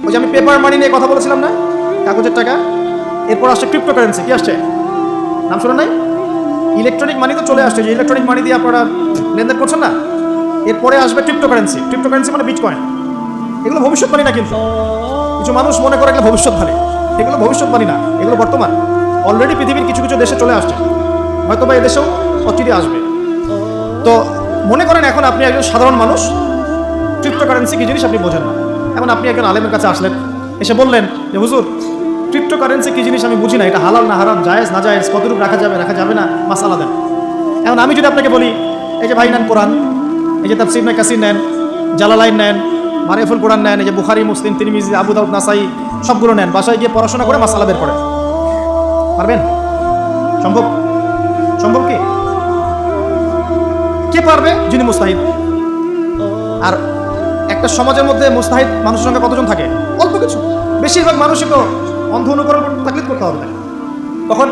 ওই যে আমি পেপার মানি নিয়ে কথা বলেছিলাম না, কাগজের টাকা, এরপর আসছে ক্রিপ্টোকারেন্সি। কি আসছে, নাম শোনেন নাই? ইলেকট্রনিক মানি তো চলে আসছে, যে ইলেকট্রনিক মানি দিয়ে আপনারা লেনদেন করছেন না, এরপরে আসবে ক্রিপ্টোকারেন্সি। ক্রিপ্টোকারেন্সি মানে বিটকয়েন। এগুলো ভবিষ্যৎবাণী না, কিন্তু কিছু মানুষ মনে করে এগুলো ভবিষ্যৎবাণী। এগুলো ভবিষ্যৎবাণী না, এগুলো বর্তমান। অলরেডি পৃথিবীর কিছু কিছু দেশে চলে আসছে, হয়তো বা এদেশেও অচিরে আসবে। তো মনে করেন এখন আপনি একজন সাধারণ মানুষ, ক্রিপ্টোকারেন্সি কি জিনিস আপনি বোঝেন না। এখন আপনি একজন আলেমের কাছে আসলেন, এসে বললেন যে হুজুর, ক্রিপ্টোকারেন্সি কি জিনিস আমি বুঝি না, এটা হালাল না হারাম, জায়েজ না জায়েজ, কতটুকু রাখা যাবে রাখা যাবে না, মাসালা দেন। এখন আমি যদি আপনাকে বলি, এই যে ভাই নেন কোরআন, এই যে তাফসীর ইবনে কাসির নেন, জালালাইন নেন, মারিফুল কোরআন নেন, এই যে বুখারী, মুসলিম, তিরমিজি, আবু দাউদ, নাসাই, সবগুলো নেন, বাসায় গিয়ে পড়াশোনা করে মাসালা বের করেন, পারবেন? সম্ভব? সম্ভব কি? কে পারবে? যিনি মুস্তাহিদ। আর একটা সমাজের মধ্যে মুস্তাহিদ মানুষের সংখ্যা কতজন থাকে? অল্প কিছু। বেশিরভাগ মানুষই তো অন্ধ অনুকরণ তাকলিদ করতে হবে। তখন